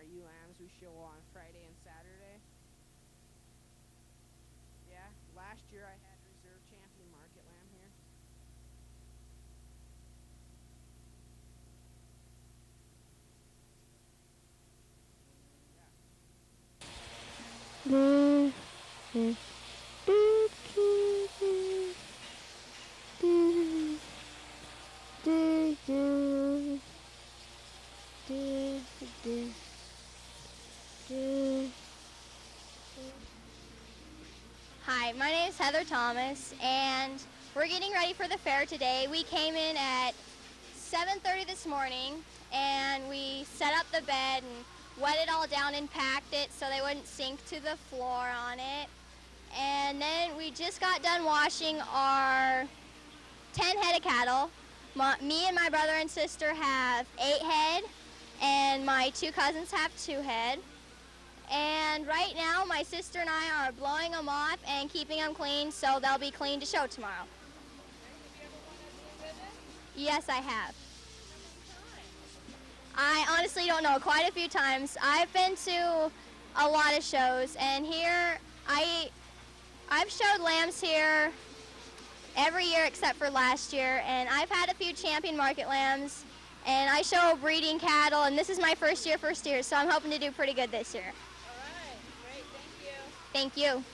our ewe lambs we show on Friday and Saturday. Yeah, last year I had reserve champion market lamb here. Hi, my name is Heather Thomas, and we're getting ready for the fair today. We came in at 7:30 this morning, and we set up the bed and wet it all down and packed it so they wouldn't sink to the floor on it. And then we just got done washing our 10 head of cattle. Me and my brother and sister have 8 head, and my 2 cousins have 2 head. And right now, my sister and I are blowing them off and keeping them clean so they'll be clean to show tomorrow. Have you ever won a blue ribbon? Yes, I have. How many times? I honestly don't know, quite a few times. I've been to a lot of shows, and here I've showed lambs here every year except for last year, and I've had a few champion market lambs, and I show breeding cattle, and this is my first year, so I'm hoping to do pretty good this year. All right, great, thank you. Thank you.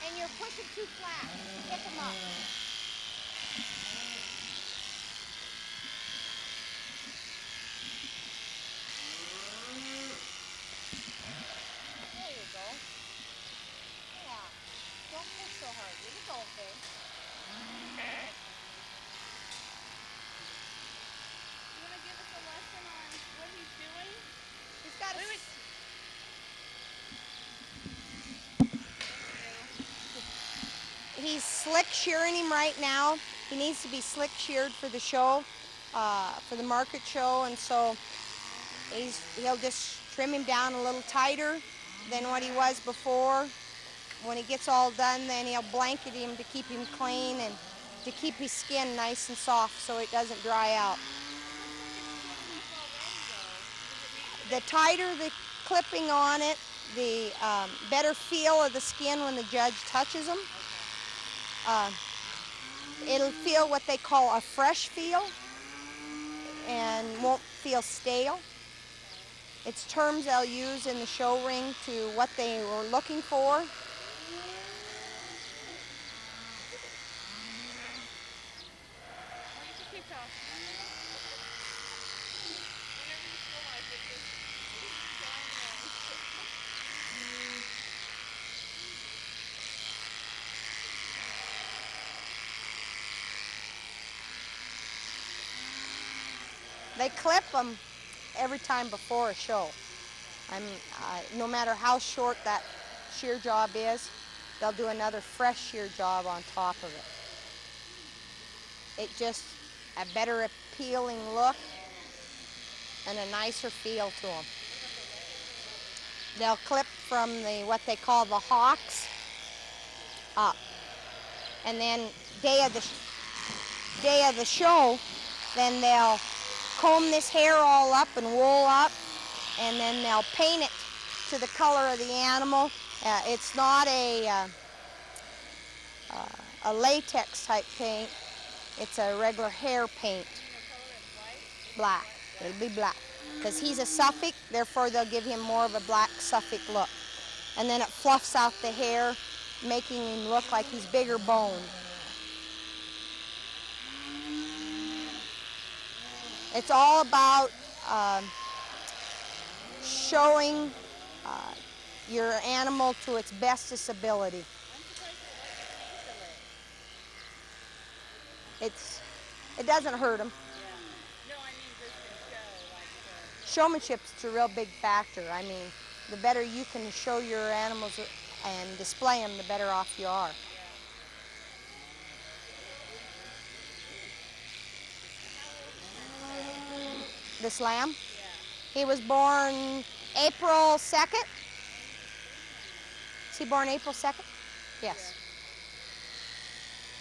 And you're pushing too flat. Pick them up. There you go. Yeah. Don't push so hard. There you go, babe. You want to give us a lesson on what he's doing? He's got to... He's slick shearing him right now. He needs to be slick sheared for the show, for the market show, and so he'll just trim him down a little tighter than what he was before. When he gets all done, then he'll blanket him to keep him clean and to keep his skin nice and soft so it doesn't dry out. The tighter the clipping on it, the better feel of the skin when the judge touches them. It'll feel what they call a fresh feel and won't feel stale. It's terms they'll use in the show ring to what they were looking for. Keep talking. Whenever you feel like it, just join in. They clip them every time before a show. No matter how short that shear job is, they'll do another fresh shear job on top of it. It just a better appealing look and a nicer feel to them. They'll clip from what they call the hocks up, and then day of the show, then they'll comb this hair all up and wool up, and then they'll paint it to the color of the animal. It's not a latex type paint. It's a regular hair paint. Black. It'll be black. Because he's a Suffolk, therefore they'll give him more of a black Suffolk look. And then it fluffs out the hair, making him look like he's bigger boned. It's all about showing your animal to its bestest ability. It doesn't hurt them. No, I mean just in show, like Showmanship's a real big factor. I mean, the better you can show your animals and display them, the better off you are. This lamb? He was born April 2nd. Is he born April 2nd? Yes.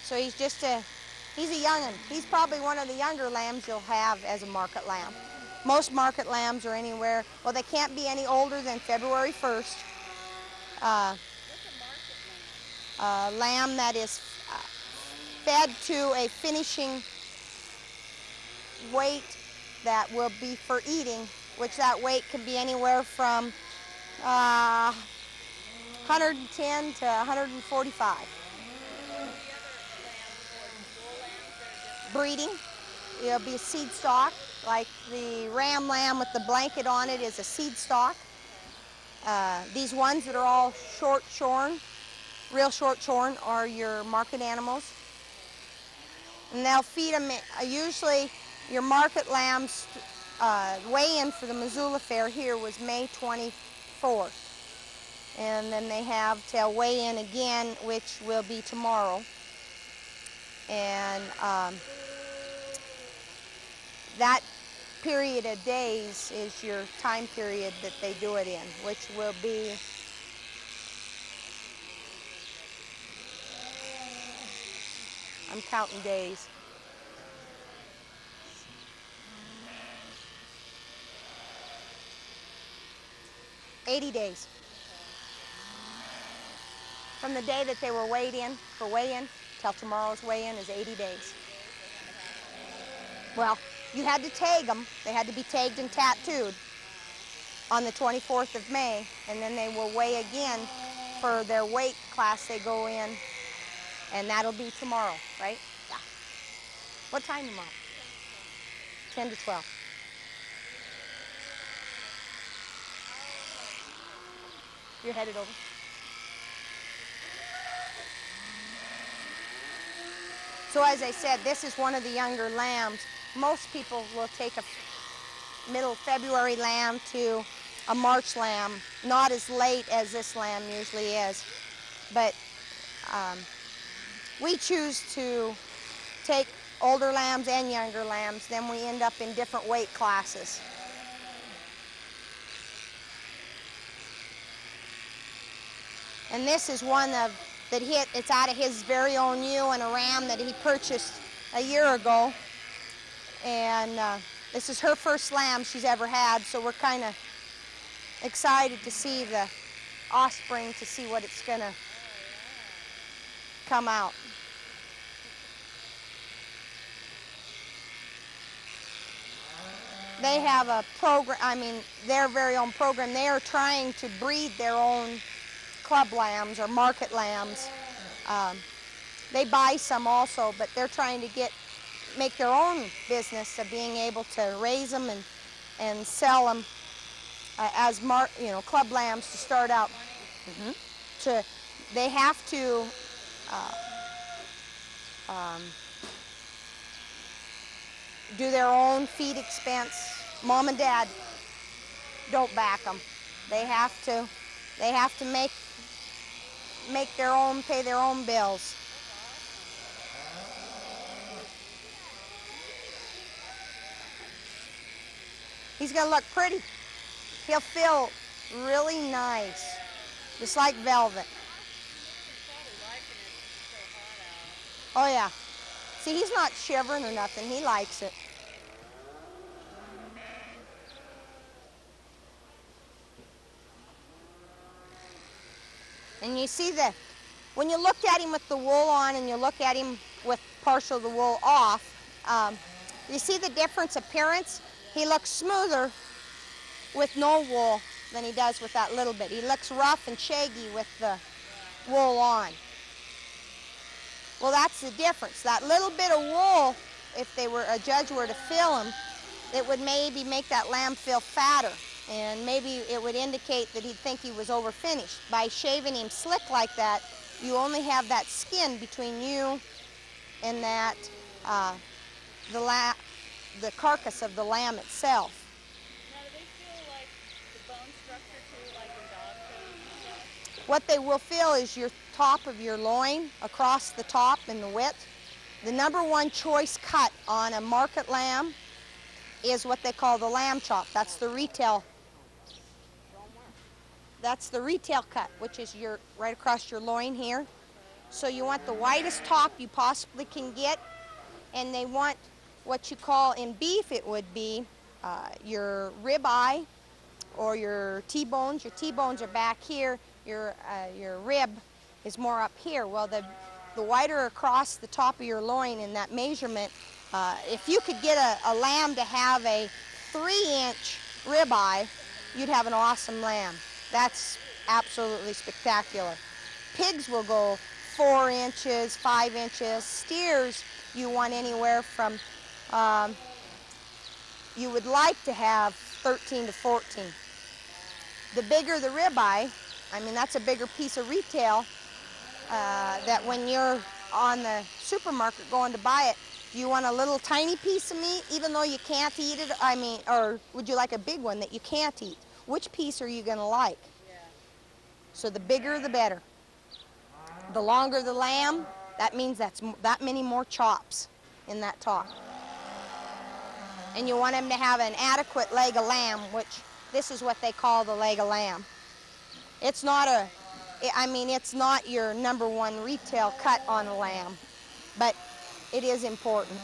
So he's he's a young'un. He's probably one of the younger lambs you'll have as a market lamb. Most market lambs are anywhere, well, they can't be any older than February 1st. what's a market lamb? Lamb that is fed to a finishing weight that will be for eating, which that weight can be anywhere from 110 to 145. Breeding, it'll be a seed stock, like the ram lamb with the blanket on it is a seed stock. These ones that are all short shorn, real short shorn, are your market animals. And they'll feed them, usually your market lambs weigh-in for the Missoula Fair here was May 24th. And then they have till weigh-in again, which will be tomorrow. And that period of days is your time period that they do it in, which will be I'm counting days. $80 days. From the day that they were weighed in for weigh-in till tomorrow's weigh-in is 80 days. Well, you had to tag them. They had to be tagged and tattooed on the 24th of May, and then they will weigh again for their weight class they go in, and that'll be tomorrow, right? Yeah. What time tomorrow? 10 to 12. You're headed over. So as I said, this is one of the younger lambs. Most people will take a middle February lamb to a March lamb, not as late as this lamb usually is. But we choose to take older lambs and younger lambs, then we end up in different weight classes. And this is one it's out of his very own ewe and a ram that he purchased a year ago. And this is her first lamb she's ever had, so we're kind of excited to see the offspring, to see what it's going to come out. They have a program, I mean, their very own program. They are trying to breed their own club lambs or market lambs. They buy some also, but they're trying to make their own business of being able to raise them and sell them as club lambs to start out. They have to do their own feed expense. Mom and Dad don't back them. They have to make their own, pay their own bills. He's gonna look pretty. He'll feel really nice, just like velvet. Oh yeah. See, he's not shivering or nothing. He likes it. And you see when you looked at him with the wool on and you look at him with partial of the wool off, you see the difference appearance? He looks smoother with no wool than he does with that little bit. He looks rough and shaggy with the wool on. Well, that's the difference. That little bit of wool, if a judge were to fill him, it would maybe make that lamb feel fatter, and maybe it would indicate that he'd think he was overfinished. By shaving him slick like that, you only have that skin between you and that the carcass of the lamb itself. Now, do they feel like the bone structure too, like in dog food? What they will feel is your top of your loin, across the top and the width. The number one choice cut on a market lamb is what they call the lamb chop. That's the retail. That's the retail cut, which is right across your loin here. So you want the widest top you possibly can get, and they want what you call, in beef it would be your rib eye or your T-bones. Your T-bones are back here. Your rib is more up here. Well, the wider across the top of your loin in that measurement, if you could get a lamb to have a 3-inch rib eye, you'd have an awesome lamb. That's absolutely spectacular. Pigs will go 4 inches, 5 inches. Steers, you want anywhere from, you would like to have 13 to 14. The bigger the ribeye, I mean, that's a bigger piece of retail that when you're on the supermarket going to buy it, you want a little tiny piece of meat, even though you can't eat it, I mean, or would you like a big one that you can't eat? Which piece are you going to like? Yeah. So the bigger, the better. The longer the lamb, that means that's that many more chops in that top. And you want him to have an adequate leg of lamb, which this is what they call the leg of lamb. It's not it's not your number one retail cut on a lamb, but it is important.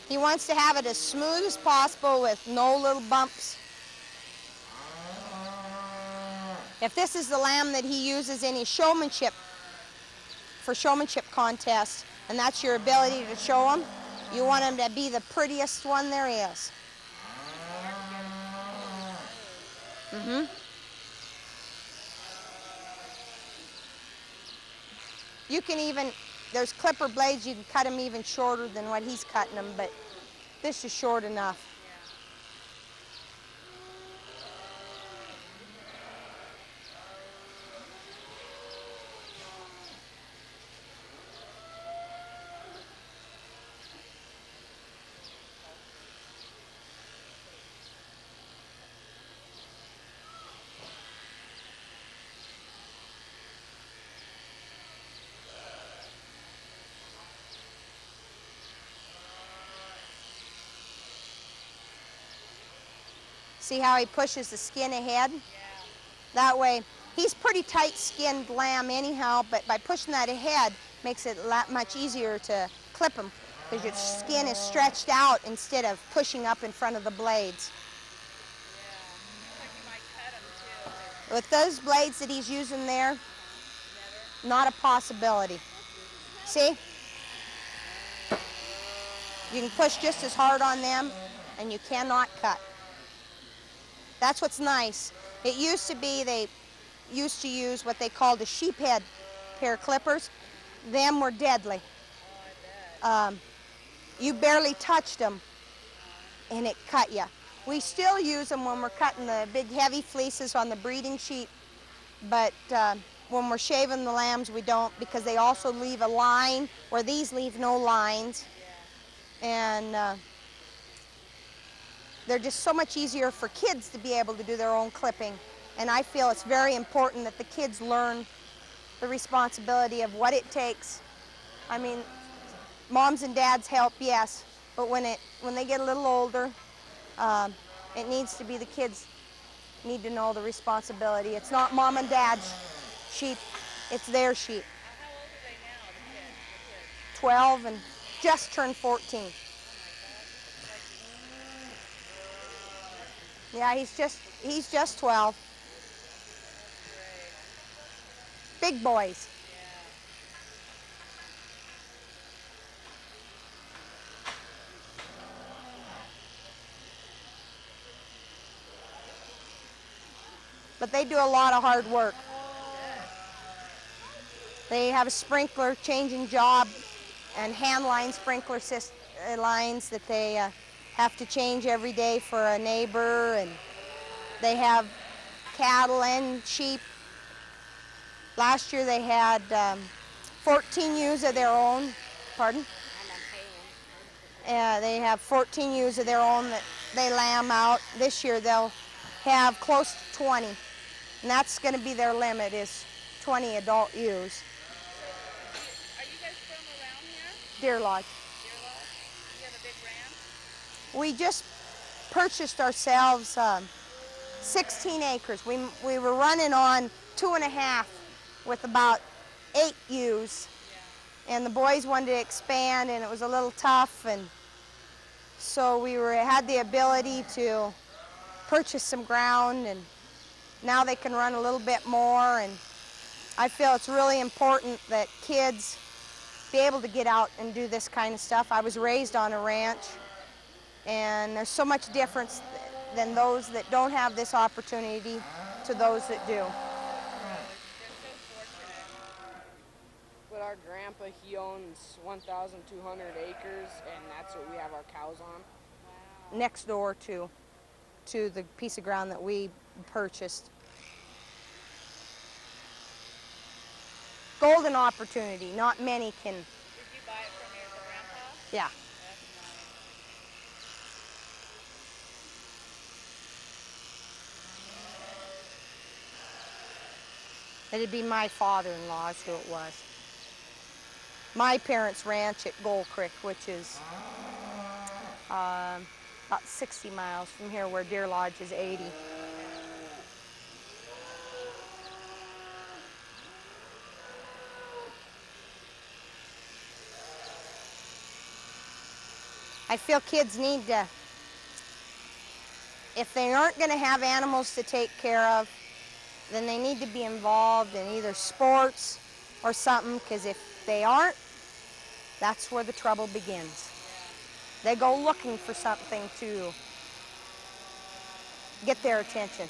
He wants to have it as smooth as possible with no little bumps. If this is the lamb that he uses in his showmanship, for showmanship contests, and that's your ability to show him, you want him to be the prettiest one there is. You can even, there's clipper blades, you can cut them even shorter than what he's cutting them, but this is short enough. See how he pushes the skin ahead? Yeah. That way, He's pretty tight-skinned lamb anyhow, but by pushing that ahead makes it a lot much easier to clip him because your skin is stretched out instead of pushing up in front of the blades. Looks like you might cut them too. With those blades that he's using there, not a possibility. See? You can push just as hard on them, and you cannot cut. That's what's nice. It used to be they used to use what they called a sheep head pair of clippers. Them were deadly. You barely touched them, and it cut you. We still use them when we're cutting the big heavy fleeces on the breeding sheep, but when we're shaving the lambs, we don't, because they also leave a line where these leave no lines. And they're just so much easier for kids to be able to do their own clipping. And I feel it's very important that the kids learn the responsibility of what it takes. I mean, moms and dads help, yes, but when they get a little older, it needs to be the kids need to know the responsibility. It's not mom and dad's sheep, it's their sheep. How old are they now, the kids? 12 and just turned 14. Yeah, he's just 12. Big boys. But they do a lot of hard work. They have a sprinkler changing job and hand line sprinkler lines that they have to change every day for a neighbor, and they have cattle and sheep. Last year they had 14 ewes of their own. Pardon? They have 14 ewes of their own that they lamb out. This year they'll have close to 20, and that's going to be their limit, is 20 adult ewes. Are you guys from around here? Deer Lodge. Deer Lodge? You have a big ranch? We just purchased ourselves 16 acres. We were running on 2.5 with about 8 ewes, and the boys wanted to expand, and it was a little tough, and so we had the ability to purchase some ground, and now they can run a little bit more. And I feel it's really important that kids be able to get out and do this kind of stuff. I was raised on a ranch, and there's so much difference than those that don't have this opportunity to those that do. But our grandpa, he owns 1,200 acres, and that's what we have our cows on. Next door to the piece of ground that we purchased. Golden opportunity. Not many can. Did you buy it from your grandpa? Yeah. It'd be my father-in-law's who it was. My parents' ranch at Gold Creek, which is about 60 miles from here, where Deer Lodge is 80. I feel kids need to, if they aren't going to have animals to take care of, then they need to be involved in either sports or something, because if they aren't, that's where the trouble begins. They go looking for something to get their attention. I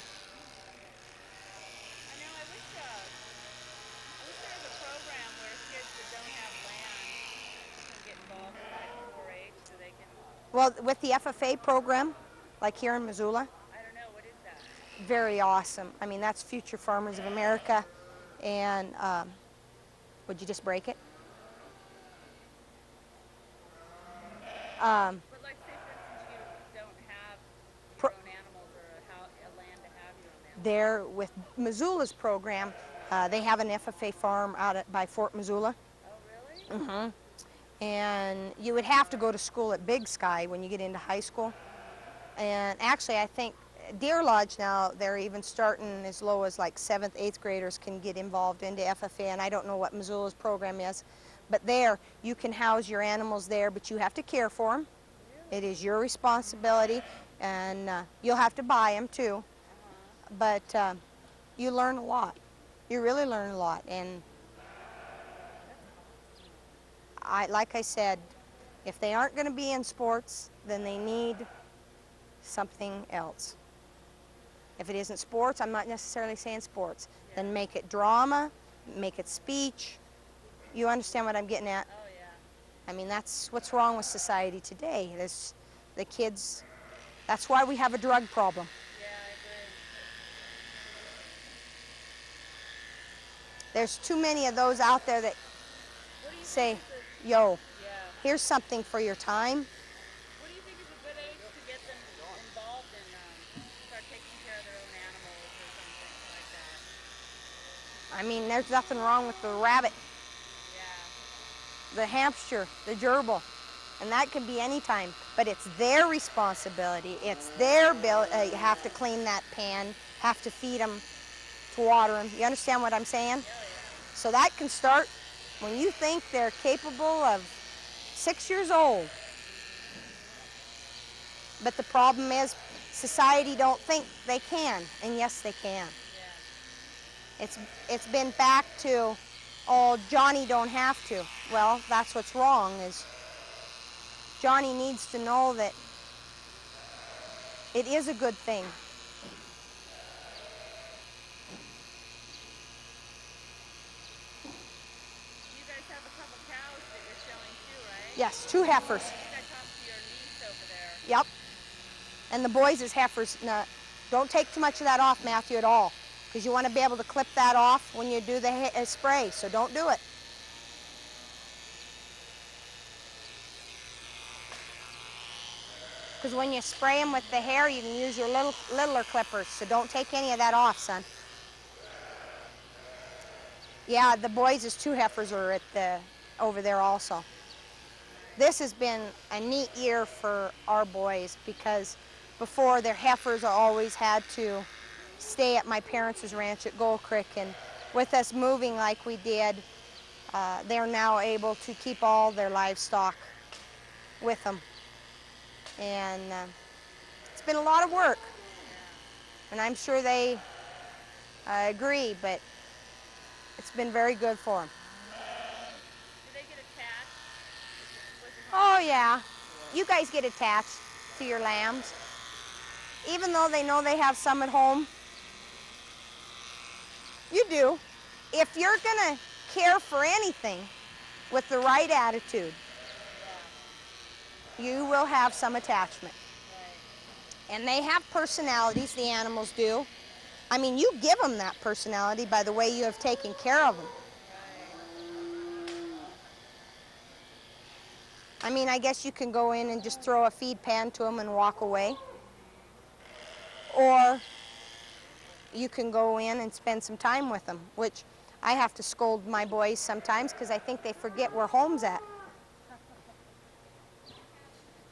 know, I wish there was a program where kids that don't have land can get involved in like 4-H so they can... Well, with the FFA program, like here in Missoula, I don't know, what is that? very awesome. I mean, that's Future Farmers of America, and would you just break it? But like, say for instance, you don't have your own animals or a land to have your own animals. There, with Missoula's program, they have an FFA farm out by Fort Missoula. Oh, really? Mm-hmm. And you would have to go to school at Big Sky when you get into high school. And actually, I think Deer Lodge now, they're even starting as low as like 7th, 8th graders can get involved into FFA, and I don't know what Missoula's program is, but there, you can house your animals there, but you have to care for them. It is your responsibility, and you'll have to buy them too, but you learn a lot. You really learn a lot, and like I said, if they aren't going to be in sports, then they need something else. If it isn't sports, I'm not necessarily saying sports, then make it drama, make it speech. You understand what I'm getting at? Oh, yeah. I mean, that's what's wrong with society today. The kids, that's why we have a drug problem. Yeah, I agree. There's too many of those out there that What do you say, think is yo, yeah. here's something for your time. What do you think is a good age to get them involved in start taking care of their own animals or something like that? I mean, there's nothing wrong with the rabbit, Yeah. the hamster, the gerbil, and that can be any time, but it's their responsibility. It's their bill. You have to clean that pen, have to feed them, to water them. You understand what I'm saying? So that can start when you think they're capable of 6 years old. But the problem is society don't think they can, and yes, they can. Yeah. It's been back to, oh, Johnny don't have to. Well, that's what's wrong, is Johnny needs to know that it is a good thing. You guys have a couple cows that you're showing too, right? Yes, 2 heifers. I think I talked to your niece over there. Yep. And the boys is heifers. Now, don't take too much of that off, Matthew, at all, because you want to be able to clip that off when you do the spray, so don't do it. Because when you spray them with the hair, you can use your littler clippers, so don't take any of that off, son. Yeah, the boys' 2 heifers are over there also. This has been a neat year for our boys, because before their heifers always had to stay at my parents' ranch at Gold Creek, and with us moving like we did, they're now able to keep all their livestock with them. And it's been a lot of work, and I'm sure they agree, but it's been very good for them. Do they get attached? Oh yeah, you guys get attached to your lambs, even though they know they have some at home. You do. If you're gonna care for anything with the right attitude, you will have some attachment. And they have personalities, the animals do. I mean, you give them that personality by the way you have taken care of them. I mean, I guess you can go in and just throw a feed pan to them and walk away. Or you can go in and spend some time with them, which I have to scold my boys sometimes because I think they forget where home's at.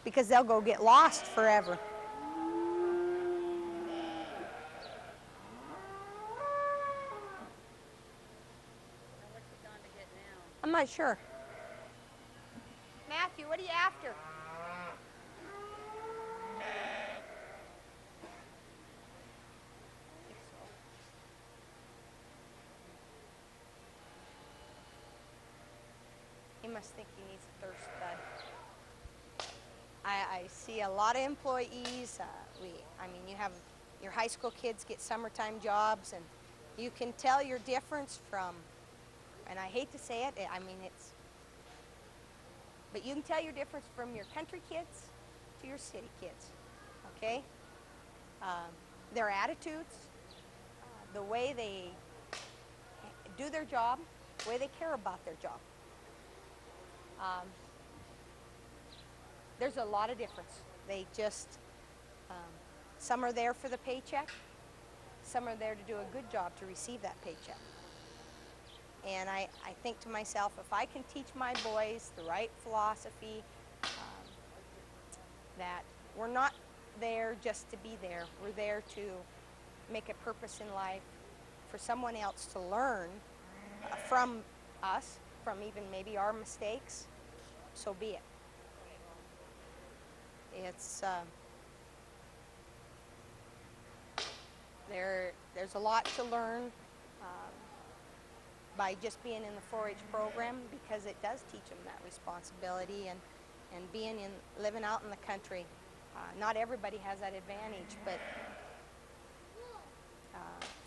Because they'll go get lost forever. What's he gone to get now? I'm not sure. Matthew, what are you after? He must think he needs a thirst bud. I see a lot of employees. I mean, you have your high school kids get summertime jobs, and you can tell your difference from, and I hate to say it, I mean, but you can tell your difference from your country kids to your city kids, okay? Their attitudes, the way they do their job, the way they care about their job. There's a lot of difference. They just, some are there for the paycheck, some are there to do a good job to receive that paycheck. And I think to myself, if I can teach my boys the right philosophy, that we're not there just to be there. We're there to make a purpose in life for someone else to learn from us, from even maybe our mistakes. So be it. It's there's a lot to learn by just being in the 4-H program, because it does teach them that responsibility and living out in the country. Not everybody has that advantage, but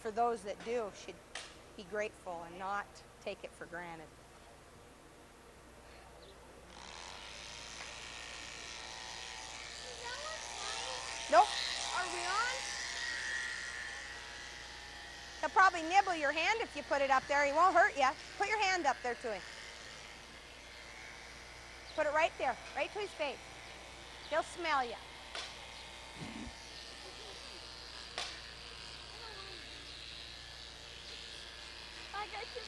for those that do, should be grateful and not take it for granted. Nope. Are we on? He'll probably nibble your hand if you put it up there. He won't hurt you. Put your hand up there to him. Put it right there, right to his face. He'll smell you. I got you.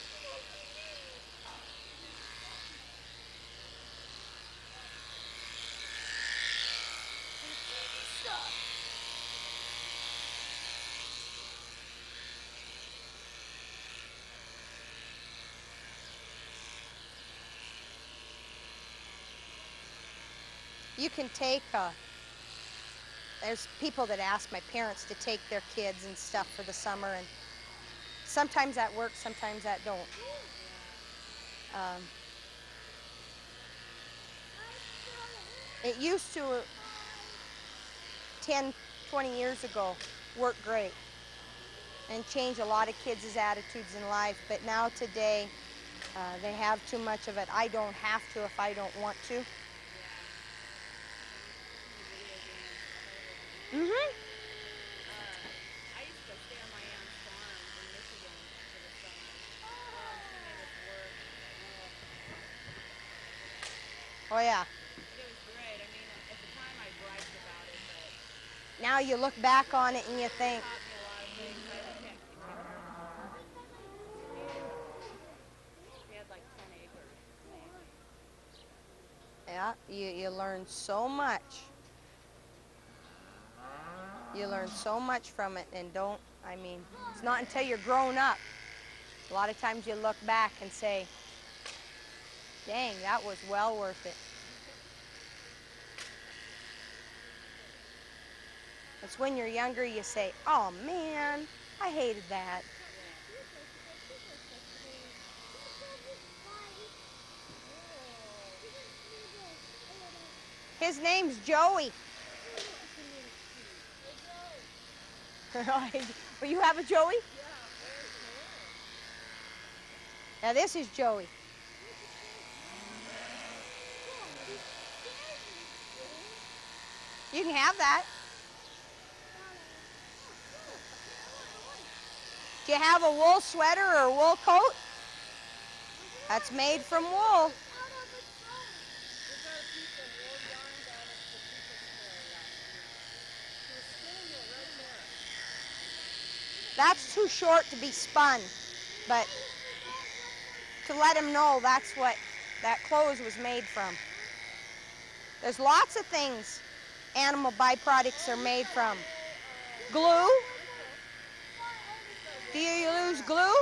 You can take, there's people that ask my parents to take their kids and stuff for the summer, and sometimes that works, sometimes that don't. It used to, 10, 20 years ago, work great and change a lot of kids' attitudes in life, but now today they have too much of it. I don't have to if I don't want to. Mm-hmm. I used to go stay on my aunt's farm in Michigan for the summer. She made us work. Oh yeah. It was great. I mean, at the time I griped about it, but Now you look back on it and you think, it taught me a lot of things. We had like 10 acres. yeah, you learn so much. You learn so much from it, and it's not until you're grown up. A lot of times you look back and say, dang, that was well worth it. It's when you're younger you say, oh man, I hated that. His name's Joey. Will you have a Joey? Now this is Joey. You can have that. Do you have a wool sweater or a wool coat? That's made from wool. That's too short to be spun, but to let him know that's what that clothes was made from. There's lots of things animal byproducts are made from. Glue. Do you use glue?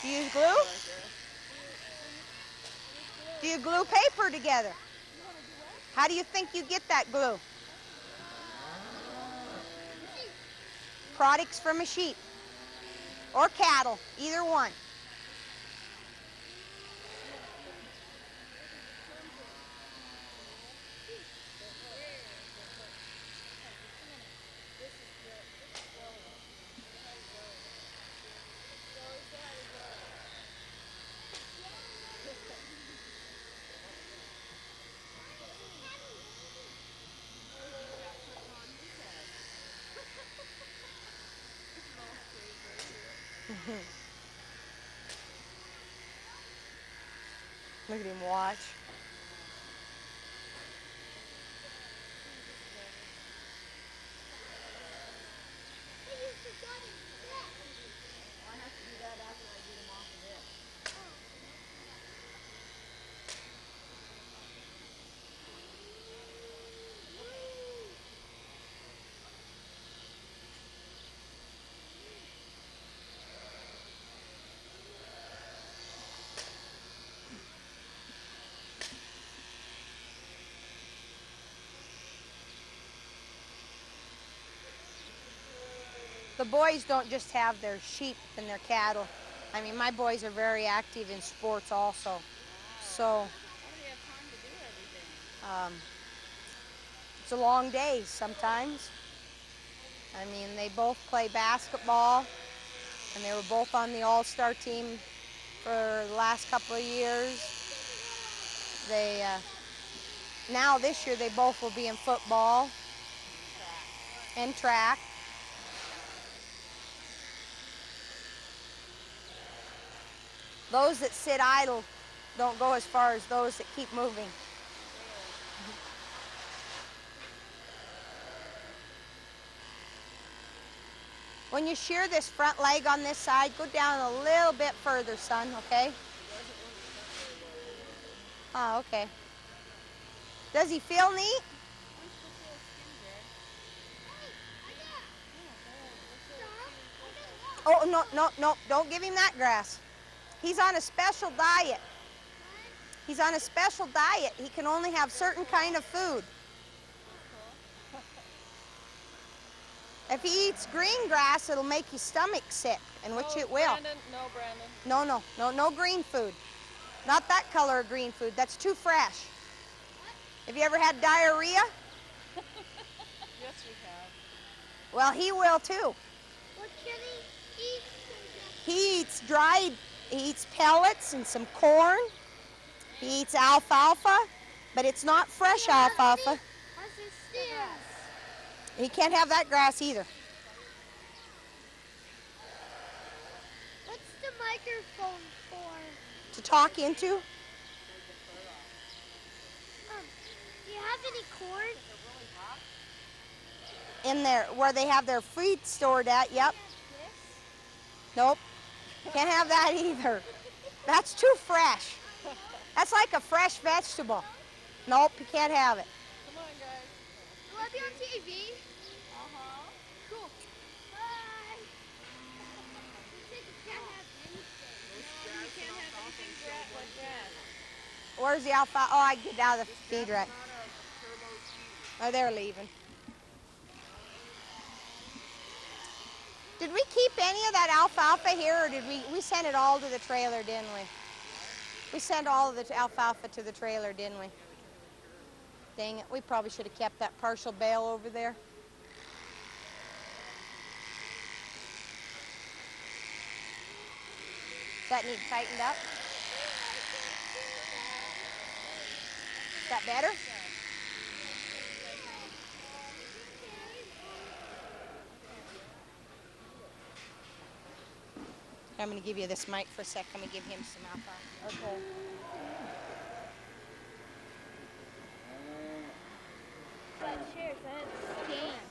Do you use glue? Do you glue paper together? How do you think you get that glue? Products from a sheep or cattle, either one. Look at him watch. the boys don't just have their sheep and their cattle. I mean, my boys are very active in sports also. So How do you have time to do everything? it's a long day sometimes. I mean, they both play basketball, and they were both on the all-star team for the last couple of years. They now this year they both will be in football and track. Those that sit idle don't go as far as those that keep moving. When you shear this front leg on this side, go down a little bit further, son, okay? Oh, okay. Does he feel neat? Oh, no, no, no, don't give him that grass. He's on a special diet. He's on a special diet. He can only have certain kind of food. If he eats green grass, it'll make his stomach sick, and which it will. Brandon, no, Brandon. No, no, no, no green food. Not that color of green food. That's too fresh. Have you ever had diarrhea? Yes, we have. Well, he will too. What can he eat? He eats he eats pellets and some corn. He eats alfalfa, but it's not fresh alfalfa. He can't have that grass either. What's the microphone for? To talk into. Do you have any corn? In there, where they have their feed stored at, yep. Nope, can't have that either. That's too fresh. That's like a fresh vegetable. Nope, you can't have it. Come on, guys. Will I be on TV? Uh-huh. Cool. Bye. You can't have anything. No, you can't have anything like grass. Where's the alfalfa? Oh, I get out of the feed rack. Oh, they're leaving. Did we keep any of that alfalfa here, or did we send it all to the trailer, didn't we? We sent all of the alfalfa to the trailer, didn't we? Dang it, we probably should have kept that partial bale over there. Does that need tightened up? Is that better? I'm going to give you this mic for a sec. I'm going to give him some alfalfa. Okay. But cheers, that stinks.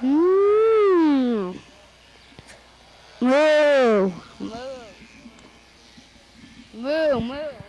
Moo. Moo. Moo, moo.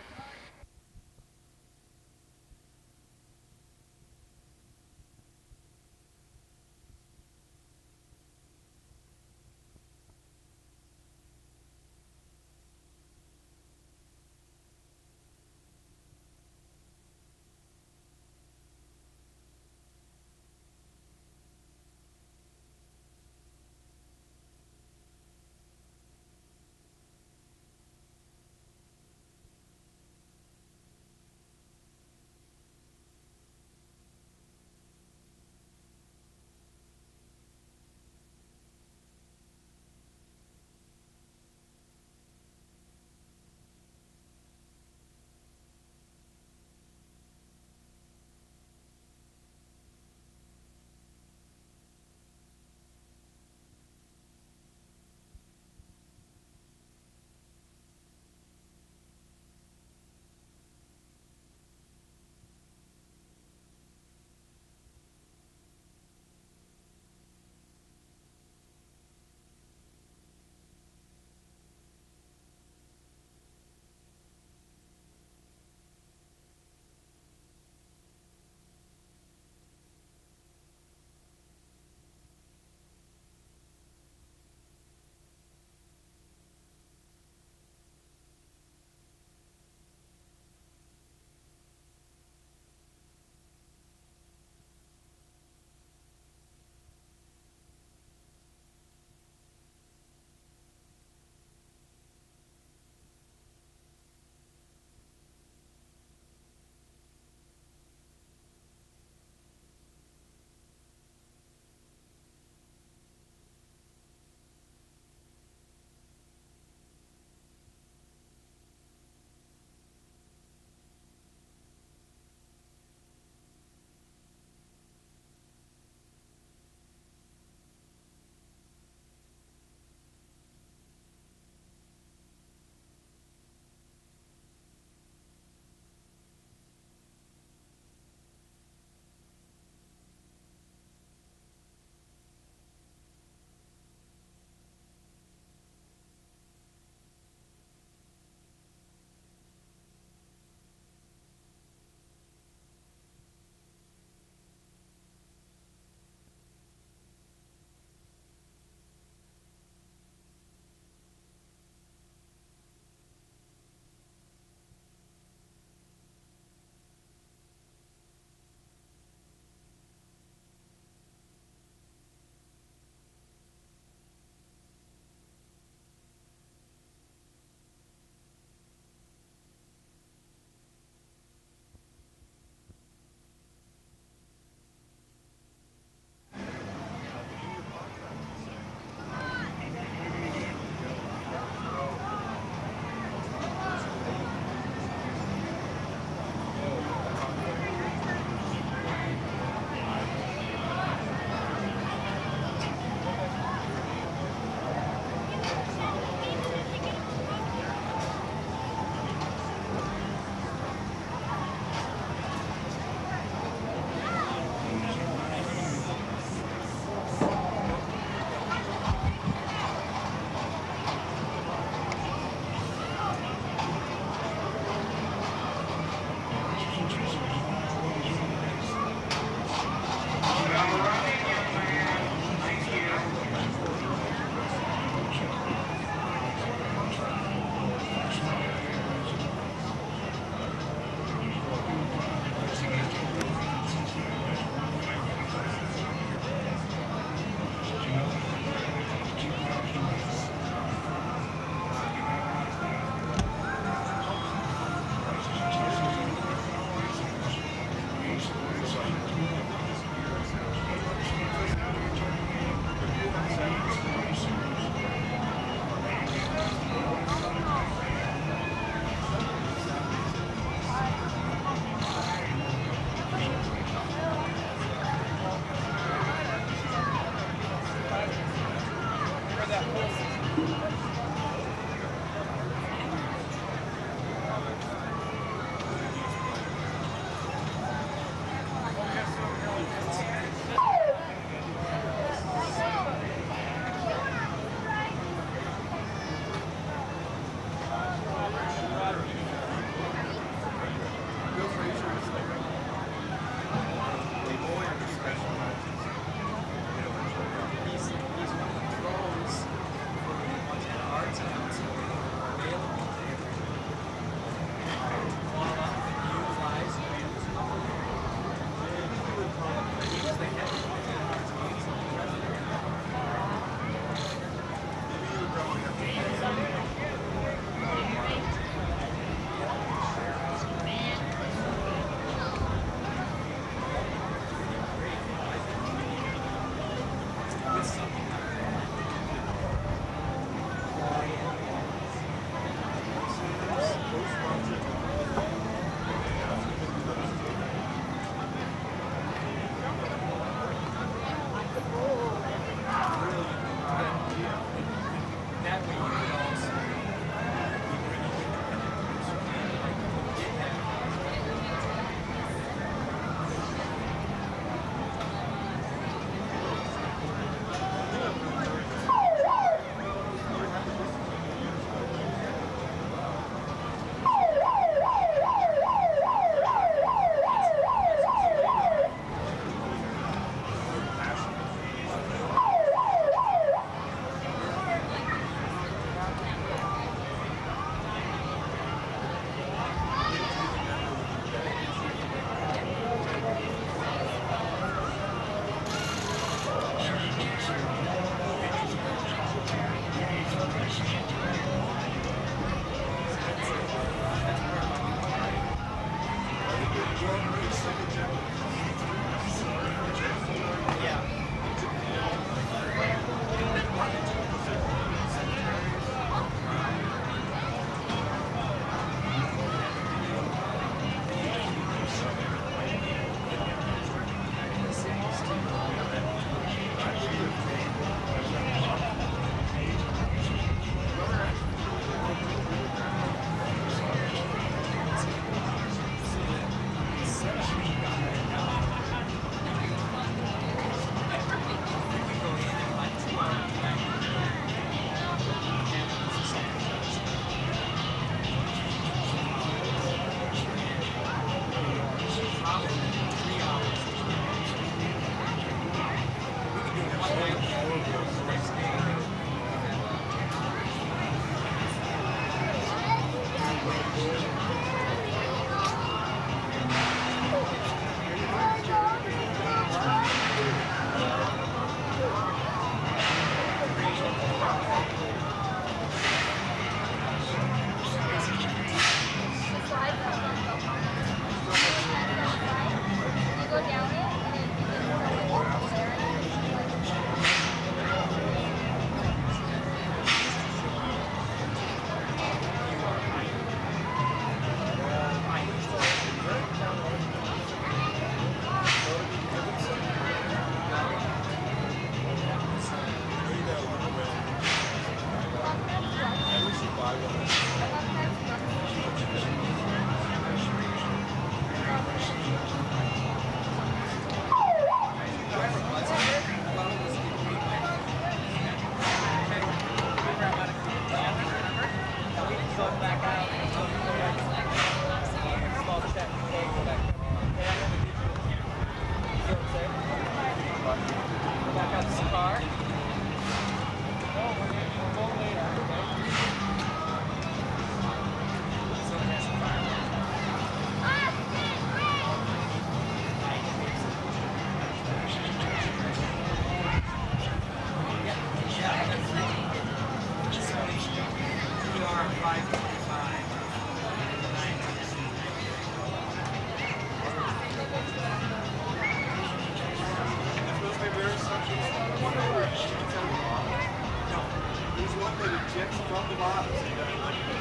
lot, so you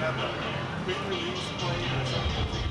have a quick release plate or something.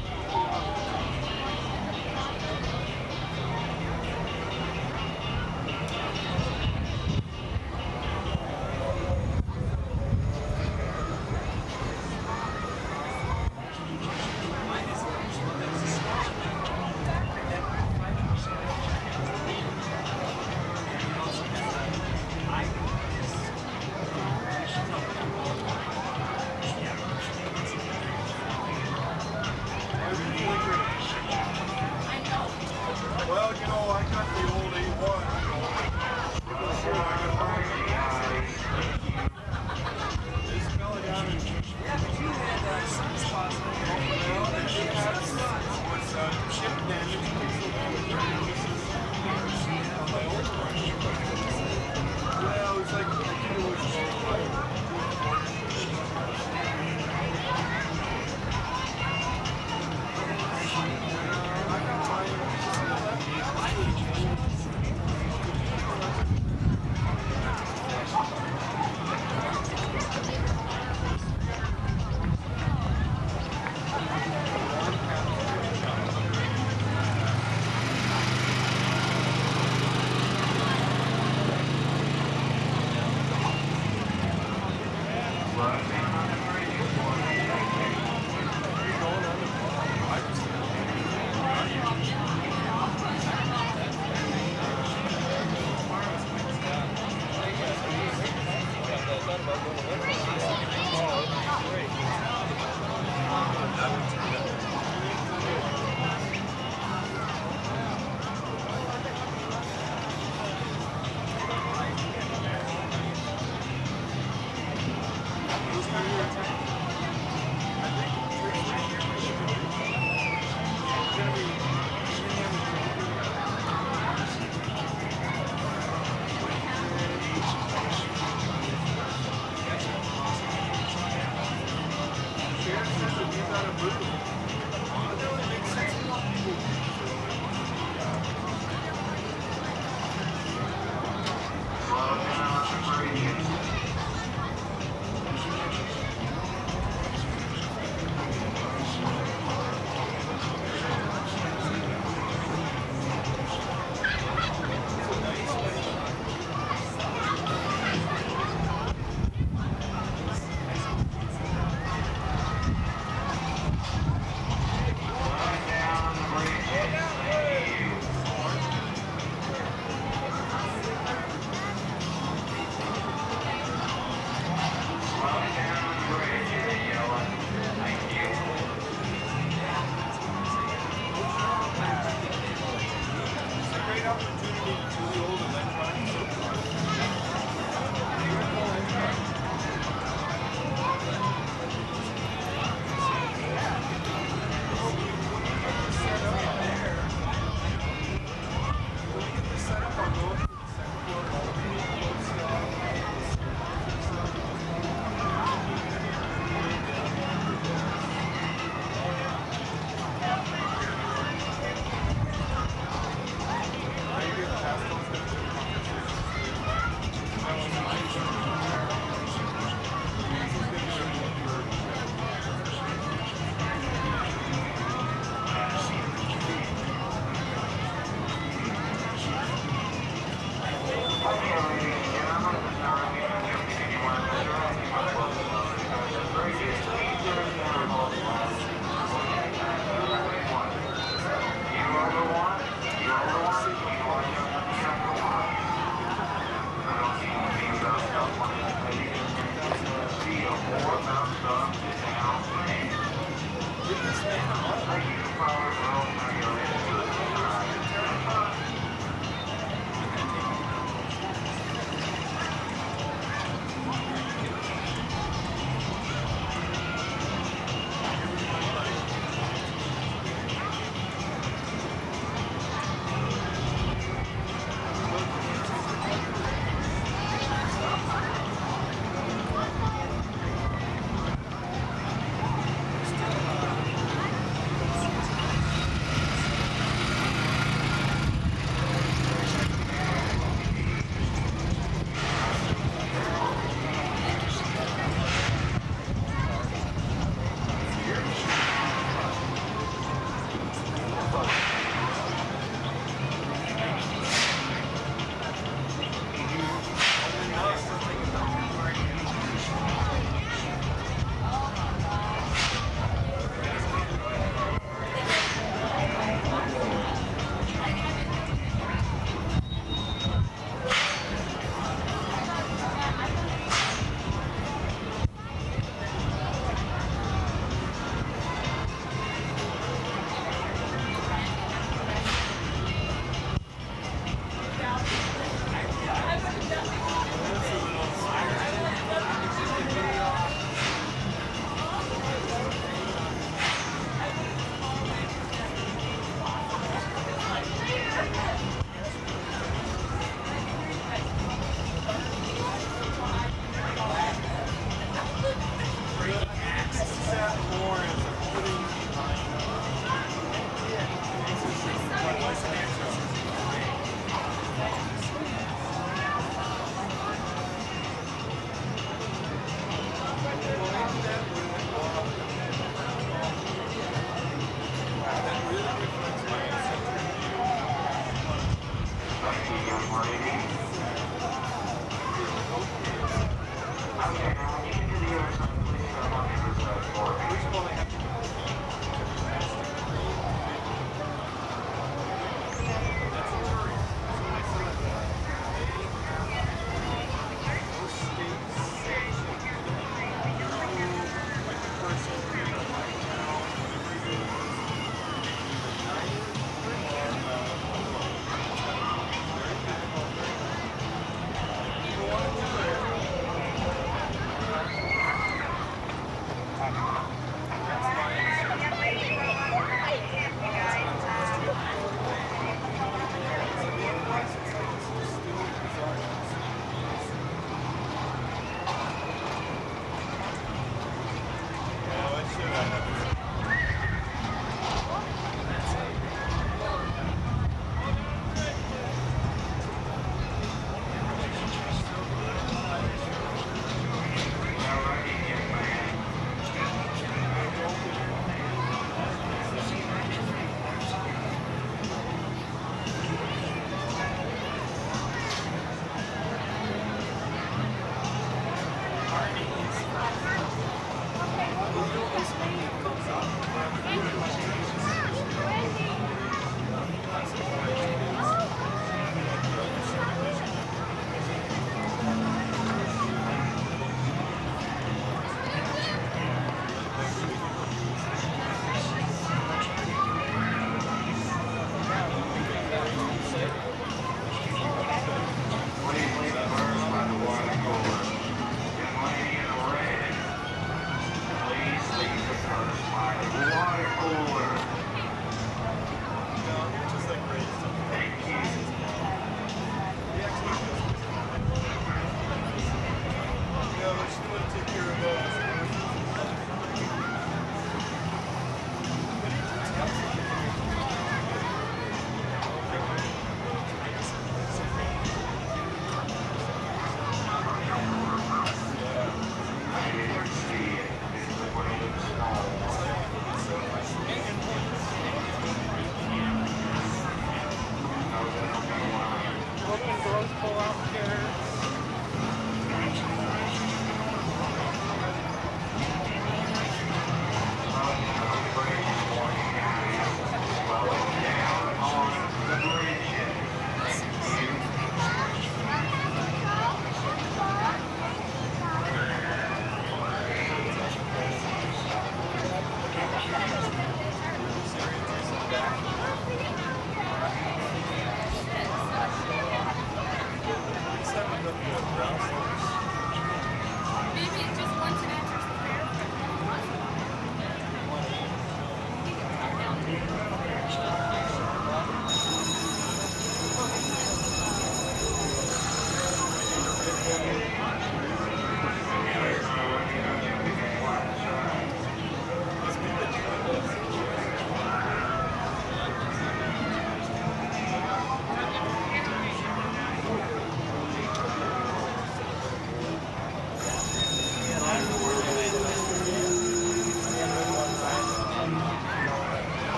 Well, you know, I got the old A1, you know. Before I got this fella down in well, they did have was chip damage on my old one. Well, it's like, I think it was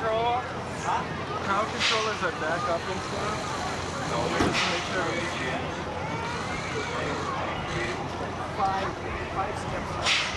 control. Crowd control is our backup and stuff. So we just make sure we five steps.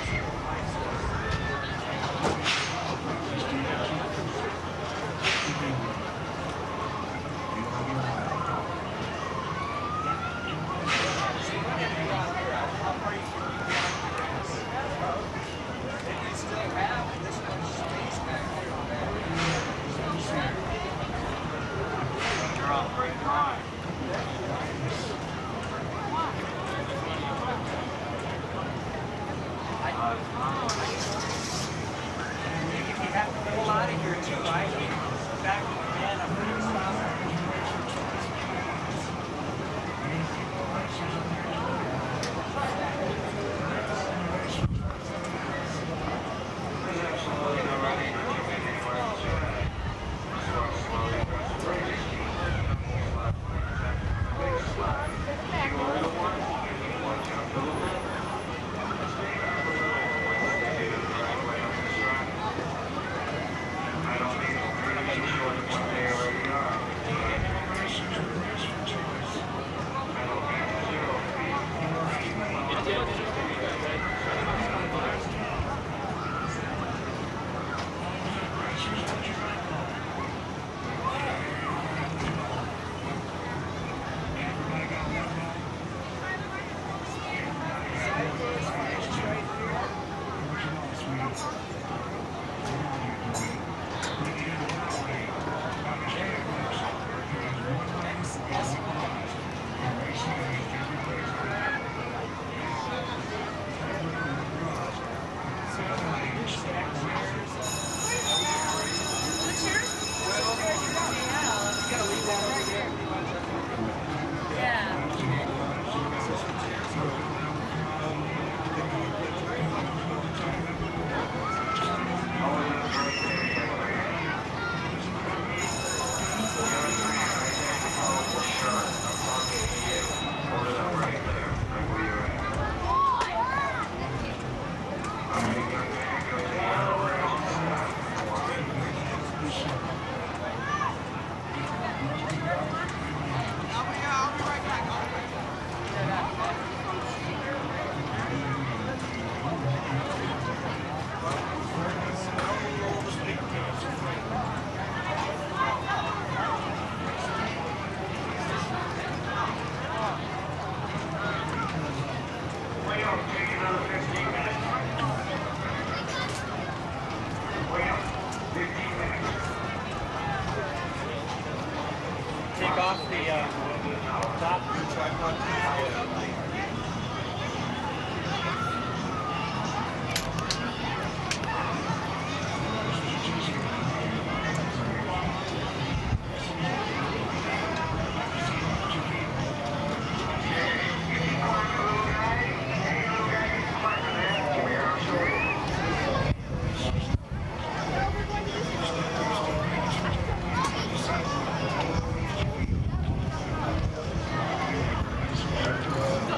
Take off the top.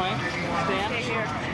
way? Stand? Stay here.